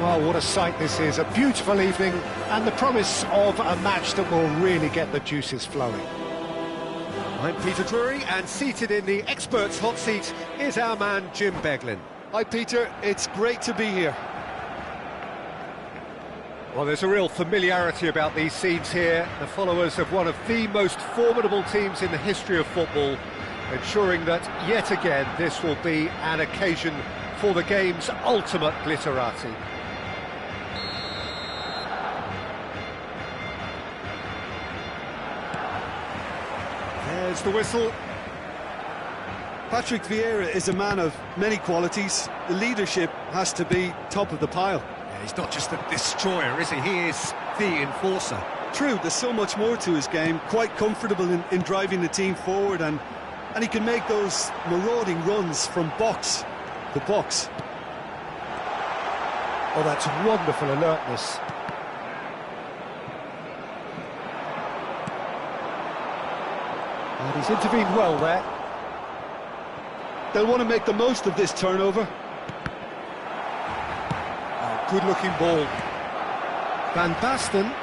Oh, what a sight this is, a beautiful evening and the promise of a match that will really get the juices flowing. I'm Peter Drury, and seated in the experts' hot seat is our man Jim Beglin. Hi Peter, it's great to be here. Well, there's a real familiarity about these scenes here, the followers of one of the most formidable teams in the history of football, ensuring that yet again this will be an occasion for the game's ultimate glitterati. There's the whistle. Patrick Vieira is a man of many qualities. The leadership has to be top of the pile. Yeah, he's not just a destroyer, is he? He is the enforcer. True, there's so much more to his game. Quite comfortable in driving the team forward, and he can make those marauding runs from box to box. Oh, that's wonderful alertness. And he's intervened well there. They'll want to make the most of this turnover. Oh, good-looking ball. Van Basten.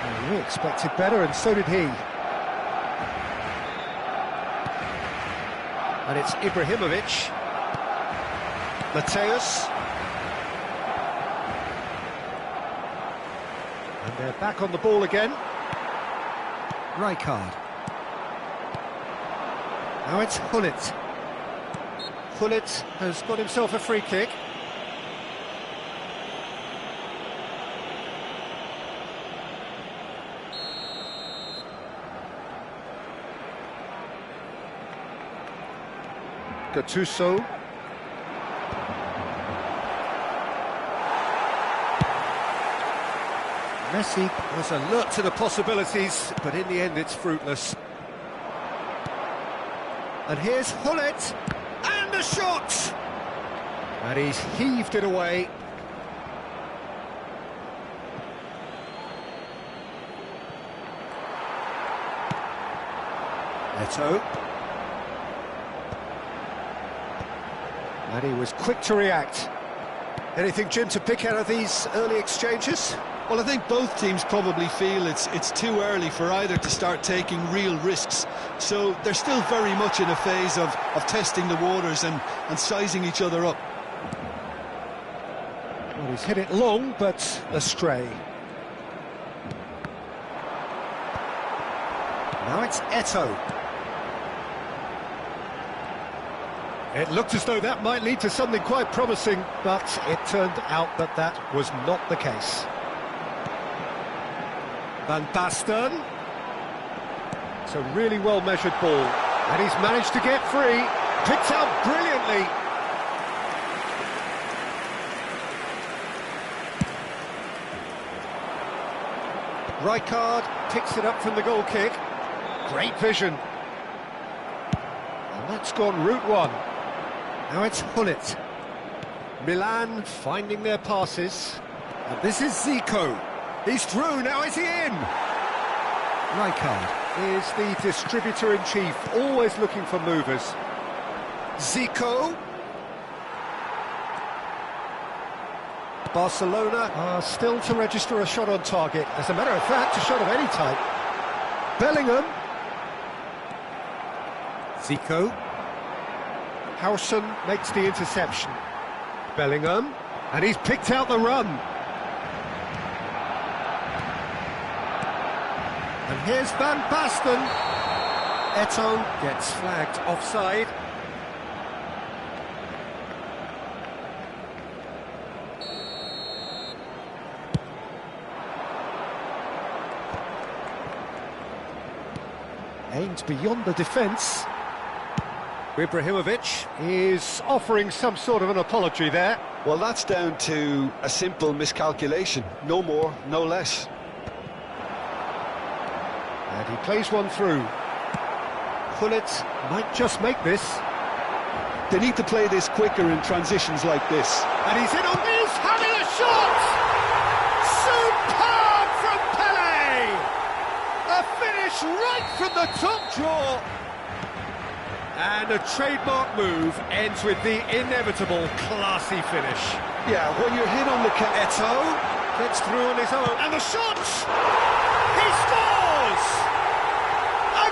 Oh, we expected better, and so did he. And it's Ibrahimovic. Mateus. And they're back on the ball again. Rijkaard. Now it's Hullet. Hullet has got himself a free kick. Gattuso. Messi was alert to the possibilities, but in the end it's fruitless. And here's Hullet, and a shot! And he's heaved it away. Eto'o. And he was quick to react. Anything, Jim, to pick out of these early exchanges? Well, I think both teams probably feel it's too early for either to start taking real risks. So they're still very much in a phase of testing the waters and sizing each other up. Well, he's hit it long, but astray. Now it's Eto'o. It looked as though that might lead to something quite promising, but it turned out that that was not the case. Van Basten. It's a really well-measured ball, and he's managed to get free. Picked out brilliantly. Rijkaard picks it up from the goal kick. Great vision. And that's gone route one. Now it's Hullet. Milan finding their passes. And this is Zico. He's through, now is he in? Rijkaard is the distributor-in-chief, always looking for movers. Zico. Barcelona are still to register a shot on target. As a matter of fact, a shot of any type. Bellingham. Zico. Howson makes the interception. Bellingham. And he's picked out the run. And here's Van Basten. Eto'o gets flagged offside. Aimed beyond the defence. Ibrahimovic is offering some sort of an apology there. Well, that's down to a simple miscalculation. No more, no less. And he plays one through. Hullet might just make this. They need to play this quicker in transitions like this. And he's in on this, having a shot! Superb from Pele! A finish right from the top draw. And a trademark move ends with the inevitable classy finish. Yeah, when you're hit on the Eto'o gets through on his own. And the shot! He scores!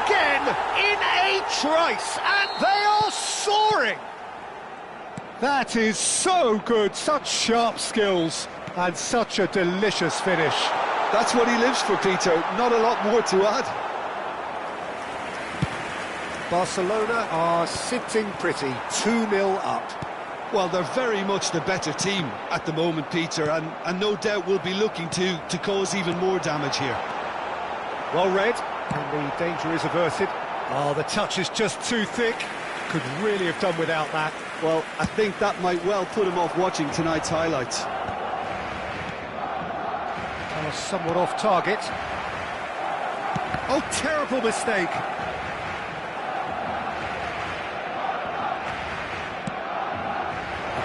Again, in a trice, and they are soaring! That is so good, such sharp skills, and such a delicious finish. That's what he lives for, Peter. Not a lot more to add. Barcelona are sitting pretty, 2-0 up. Well, they're very much the better team at the moment, Peter, and no doubt will be looking to cause even more damage here. Well read, and the danger is averted. Oh, the touch is just too thick. Could really have done without that. Well, I think that might well put him off watching tonight's highlights. Somewhat off target. Oh, terrible mistake.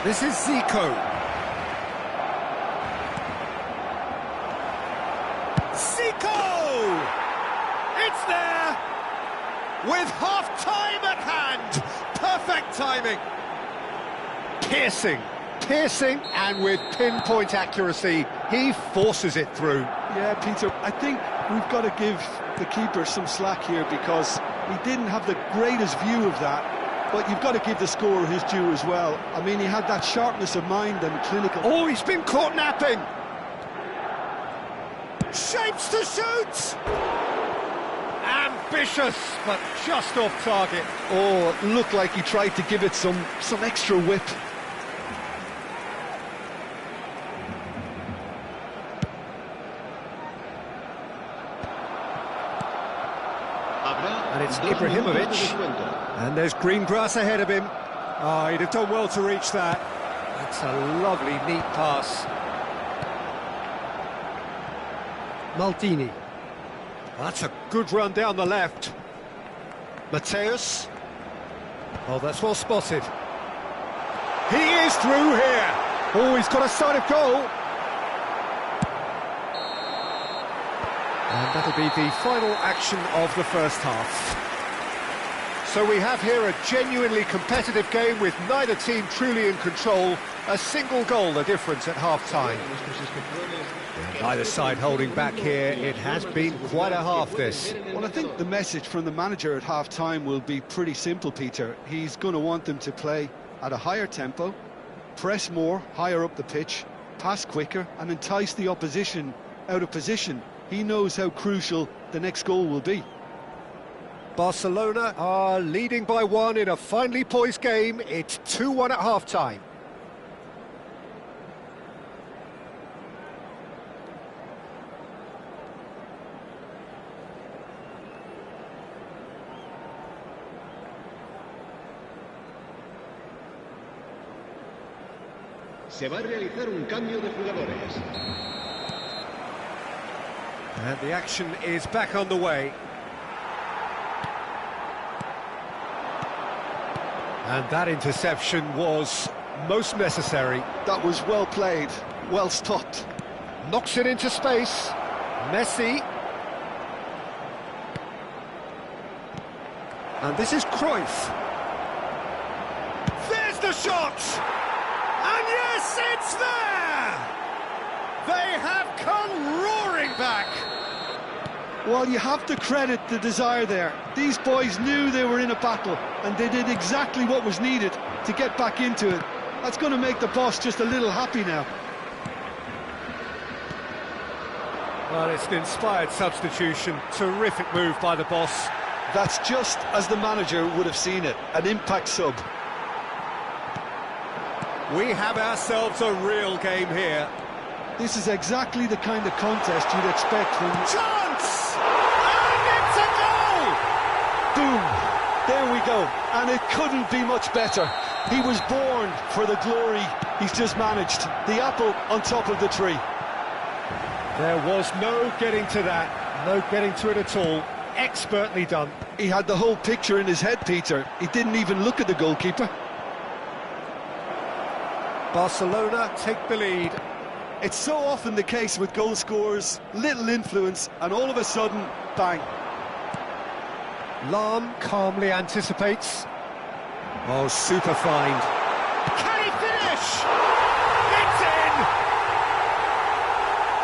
This is Zico. Zico! It's there! With half-time at hand! Perfect timing! Piercing, and with pinpoint accuracy, he forces it through. Yeah, Peter, I think we've got to give the keeper some slack here because he didn't have the greatest view of that, but you've got to give the scorer his due as well. I mean, he had that sharpness of mind and clinical... Oh, he's been caught napping! Shapes to shoot! Ambitious, but just off target. Oh, it looked like he tried to give it some extra whip. And it's Ibrahimovic, and there's green grass ahead of him. Oh, he'd have done well to reach that. That's a lovely, neat pass. Maldini. That's a good run down the left. Mateus. Oh, that's well spotted. He is through here. Oh, he's got a sight of goal. And that'll be the final action of the first half. So we have here a genuinely competitive game with neither team truly in control. A single goal the difference at half-time. Neither side holding back here. It has been quite a half, this. Well, I think the message from the manager at half-time will be pretty simple, Peter. He's going to want them to play at a higher tempo, press more, higher up the pitch, pass quicker, and entice the opposition out of position. He knows how crucial the next goal will be. Barcelona are leading by 1 in a finely poised game. It's 2-1 at half-time. Se va a realizar un cambio de jugadores. And the action is back on the way. And that interception was most necessary. That was well played, well stopped. Knocks it into space. Messi. And this is Cruyff. There's the shot! And yes, it's there! They have come roaring back! Well, you have to credit the desire there. These boys knew they were in a battle, and they did exactly what was needed to get back into it. That's going to make the boss just a little happy now. Well, it's an inspired substitution. Terrific move by the boss. That's just as the manager would have seen it, an impact sub. We have ourselves a real game here. This is exactly the kind of contest you'd expect from... Chance! And it's a goal! Boom! There we go. And it couldn't be much better. He was born for the glory he's just managed. The apple on top of the tree. There was no getting to that. No getting to it at all. Expertly done. He had the whole picture in his head, Peter. He didn't even look at the goalkeeper. Barcelona take the lead. It's so often the case with goal scorers, little influence, and all of a sudden, bang. Lahm calmly anticipates. Oh, super find. Can he finish? It's in!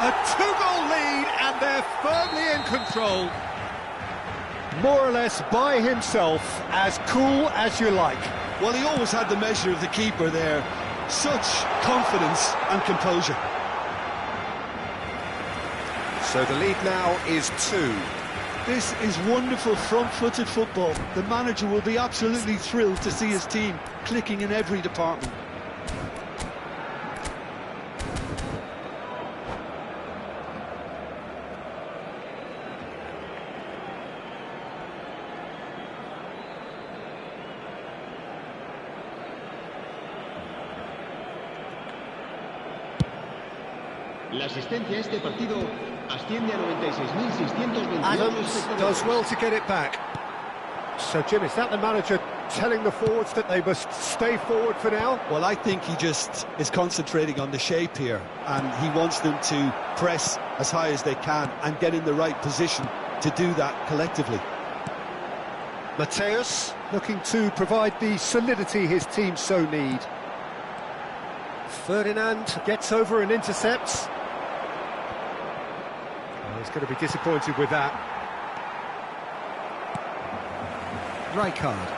A two-goal lead, and they're firmly in control. More or less by himself, as cool as you like. Well, he always had the measure of the keeper there. Such confidence and composure. So the lead now is 2. This is wonderful front-footed football. The manager will be absolutely thrilled to see his team clicking in every department. La asistencia a este partido asciende a 96.622 Adams does well to get it back. So, Jim, is that the manager telling the forwards that they must stay forward for now? Well, I think he just is concentrating on the shape here, and he wants them to press as high as they can and get in the right position to do that collectively. Mateus looking to provide the solidity his team so need. Ferdinand gets over and intercepts. Oh, he's going to be disappointed with that. Rijkaard.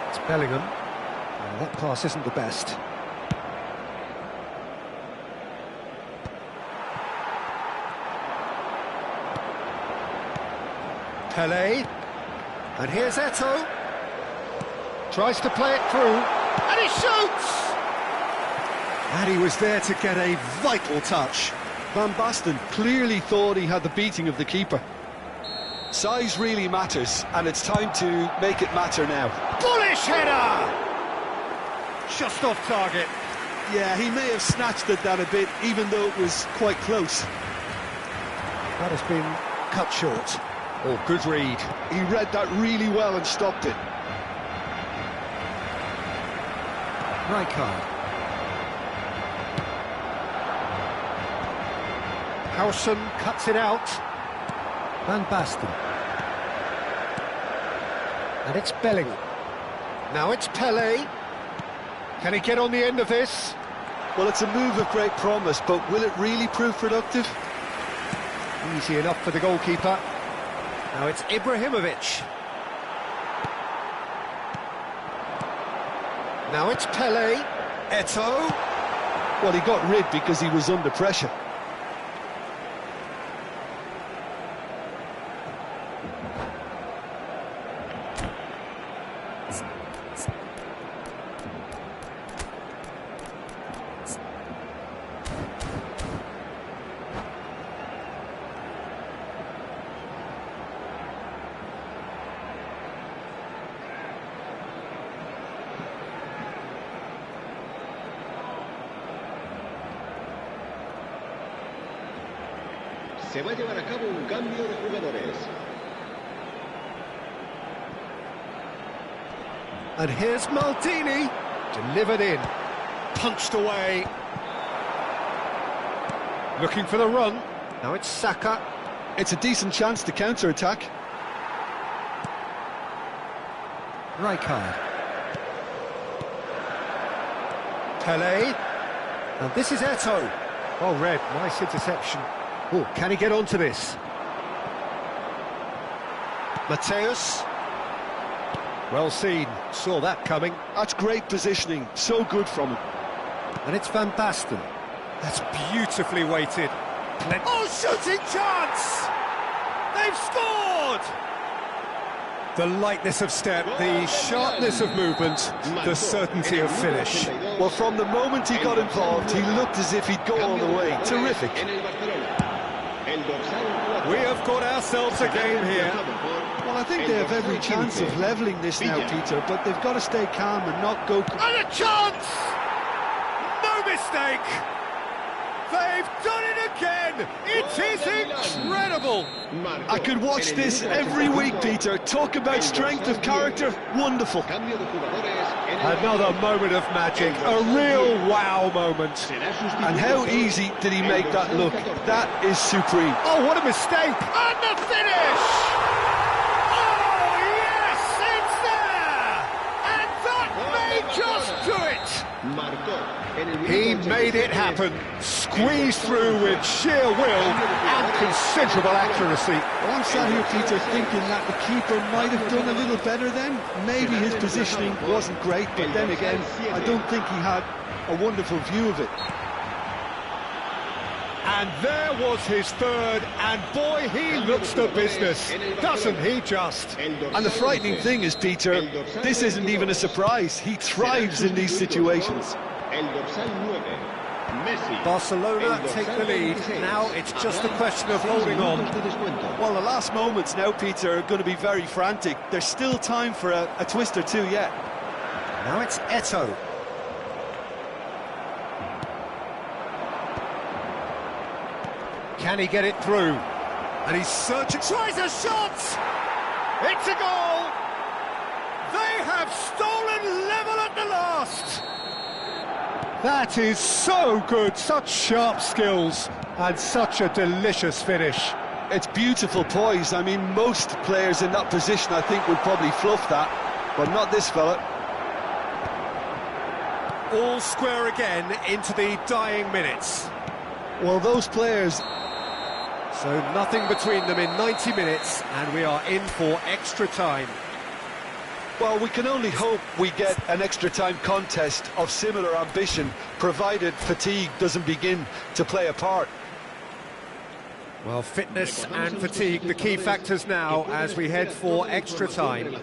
It's Bellingham. Oh, that pass isn't the best. Pelé. And here's Eto'o. Tries to play it through. And he shoots! And he was there to get a vital touch. Van Basten clearly thought he had the beating of the keeper. Size really matters, and it's time to make it matter now. Bullish header! Just off target. Yeah, he may have snatched at that a bit, even though it was quite close. That has been cut short. Oh, good read. He read that really well and stopped it. Rijkaard. Howson cuts it out. Van Basten. And it's Bellingham. Now it's Pelé. Can he get on the end of this? Well, it's a move of great promise, but will it really prove productive? Easy enough for the goalkeeper. Now it's Ibrahimovic. Now it's Pelé. Eto'o. Well, he got rid because he was under pressure. Se va a llevar a cabo un cambio de jugadores. And here's Maldini. Delivered in. Punched away. Looking for the run. Now it's Saka. It's a decent chance to counter-attack. Rijkaard. Pelé. And this is Eto'o. Oh, red. Nice interception. Oh, can he get onto this? Mateus. Well seen. Saw that coming. That's great positioning. So good from him. And it's Van Basten. That's beautifully weighted. Oh, shooting chance! They've scored! The lightness of step, the sharpness of movement, the certainty of finish. Well, from the moment he got involved, he looked as if he'd go all the way. Terrific. We have got ourselves a game here. Well, I think they have every chance of levelling this now, Peter, but they've got to stay calm and not go... And a chance! No mistake! They've done it again! It is incredible! I could watch this every week, Peter. Talk about strength of character. Wonderful. Another moment of magic, a real wow moment. And how easy did he make that look? That is supreme. Oh, what a mistake! And the finish! Oh, yes, it's there! And that He made it happen, squeezed through with sheer will and considerable accuracy. Well, I'm sat here, Peter, thinking that the keeper might have done a little better then. Maybe his positioning wasn't great, but then again, I don't think he had a wonderful view of it. And there was his third, and boy, he looks the business, doesn't he just? And the frightening thing is, Peter, this isn't even a surprise. He thrives in these situations. Barcelona take the lead. Now it's just a question of holding on. Well, the last moments now, Peter, are going to be very frantic. There's still time for a twist or two yet. Now it's Eto'o. Can he get it through? And he's searching, tries a shot! It's a goal! They have stolen level at the last! That is so good, such sharp skills, and such a delicious finish. It's beautiful poise. I mean, most players in that position, I think, would probably fluff that, but not this fella. All square again into the dying minutes. Well, those players... So nothing between them in 90 minutes, and we are in for extra time. Well, we can only hope we get an extra time contest of similar ambition, provided fatigue doesn't begin to play a part. Well, fitness and fatigue, the key factors now as we head for extra time.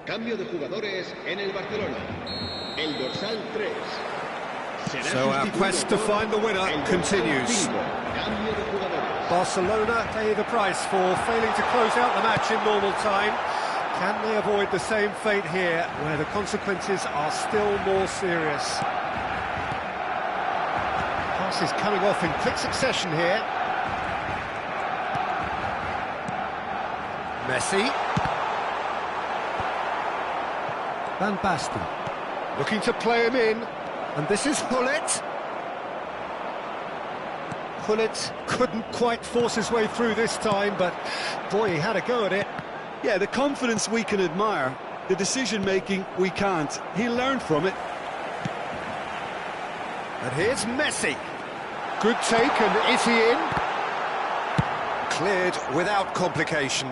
Cambio de jugadores en el Barcelona. El dorsal 3. So our quest to find the winner continues. Cambio de jugadores. Barcelona pay the price for failing to close out the match in normal time. Can they avoid the same fate here, where the consequences are still more serious? Passes coming off in quick succession here. Messi. Van Basten, looking to play him in, and this is Gullit. Gullit couldn't quite force his way through this time, but boy, he had a go at it. Yeah, the confidence we can admire, the decision-making we can't. He'll learn from it. And here's Messi. Good take, and is he in? Cleared without complication.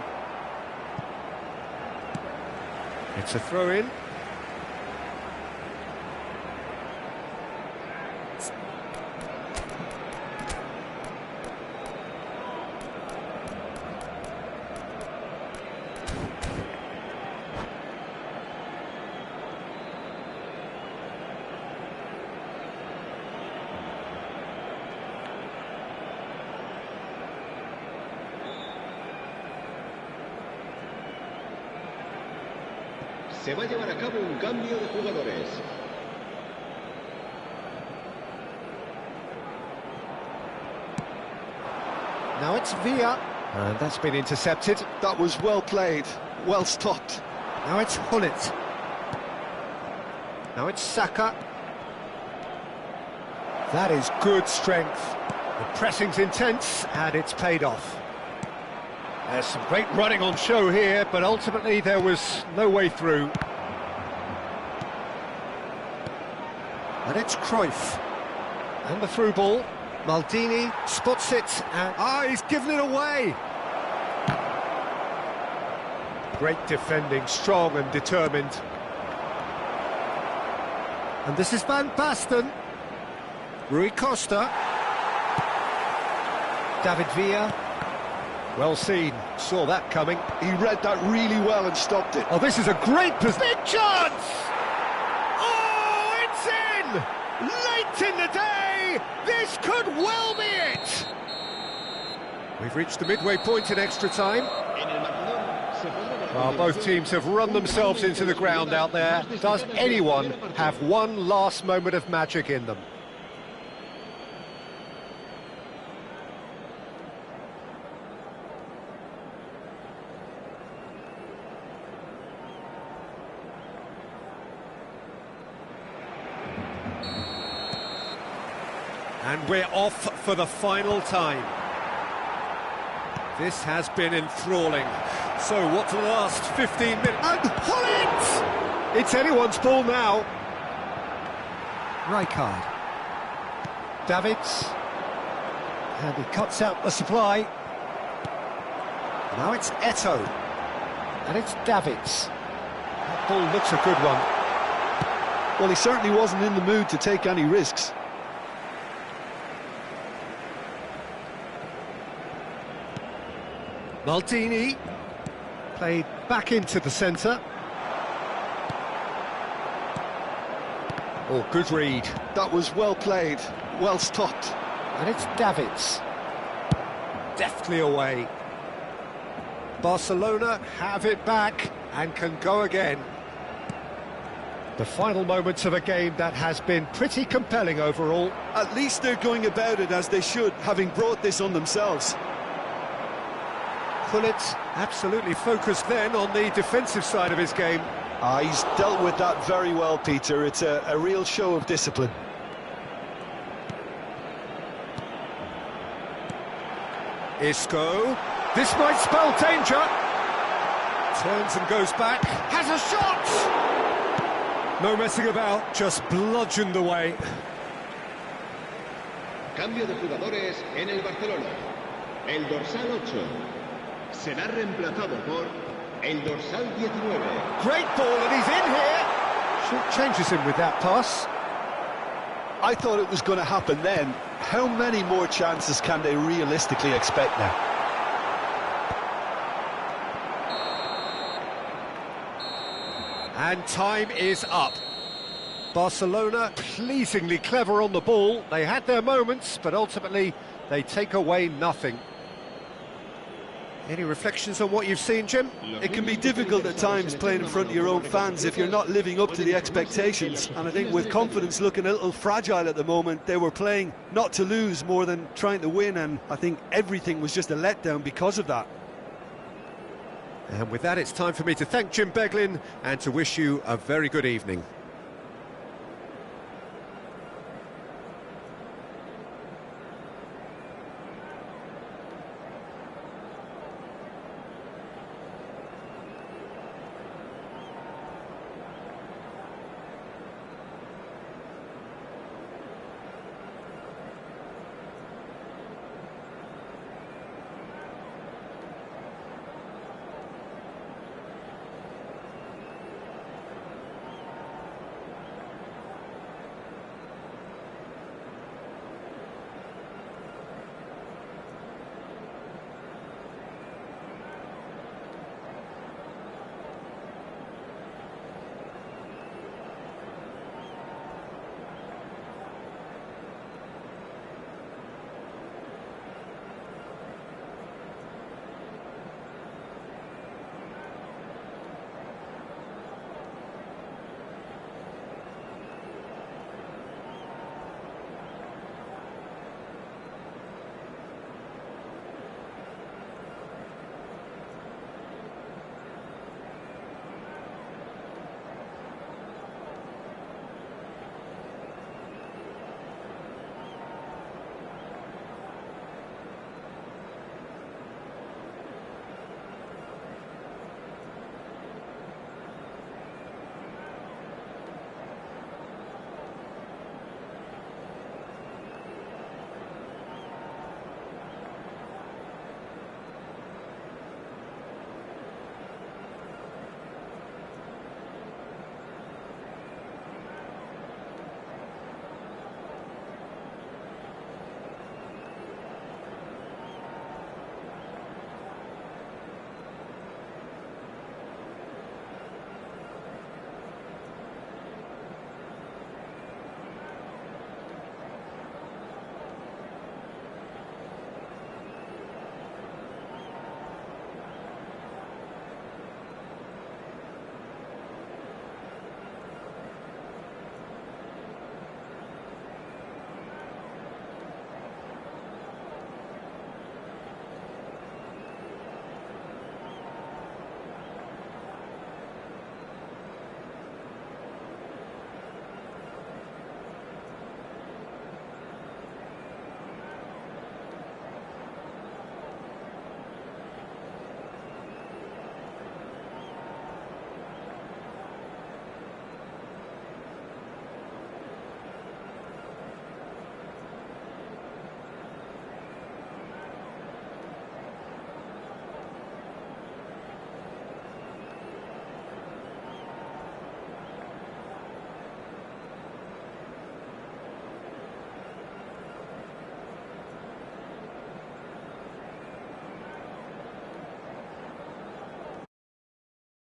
It's a throw-in. Se va a llevar a cabo un cambio de jugadores. Now it's Villa, and that's been intercepted. That was well played, well stopped. Now it's Gullit. Now it's Saka. That is good strength. The pressing's intense, and it's paid off. There's some great running on show here, but ultimately there was no way through. And it's Cruyff. And the through ball. Maldini spots it, and he's given it away. Great defending, strong and determined. And this is Van Basten. Rui Costa. David Villa. Well seen, saw that coming. He read that really well and stopped it. Oh, this is a great position. Big chance! Oh, it's in! Late in the day, this could well be it! We've reached the midway point in extra time. En el marcador, Well, both teams have run themselves into the ground out there. Does anyone have one last moment of magic in them? And we're off for the final time. This has been enthralling. So what's the last 15 minutes? And Hullet! It's anyone's ball now. Rijkaard. Davids. And he cuts out the supply. Now it's Eto'o. And it's Davids. That ball looks a good one. Well, he certainly wasn't in the mood to take any risks. Maldini. Played back into the centre. Oh, good read. That was well played, well stopped. And it's Davids. Deftly away. Barcelona have it back and can go again. The final moments of a game that has been pretty compelling overall. At least they're going about it as they should, having brought this on themselves. Hullet absolutely focused then on the defensive side of his game. He's dealt with that very well, Peter. It's a real show of discipline. Isco. This might spell danger. Turns and goes back. Has a shot! No messing about, just bludgeoned away. Cambio de jugadores en el Barcelona. El dorsal 8 será reemplazado por el dorsal 19. Great ball, and he's in here. Short changes him with that pass. I thought it was going to happen then. How many more chances can they realistically expect now? And time is up. Barcelona pleasingly clever on the ball. They had their moments, but ultimately they take away nothing. Any reflections on what you've seen, Jim? It can be difficult at times playing in front of your own fans if you're not living up to the expectations. And I think with confidence looking a little fragile at the moment, they were playing not to lose more than trying to win. And I think everything was just a letdown because of that. And with that, it's time for me to thank Jim Beglin and to wish you a very good evening.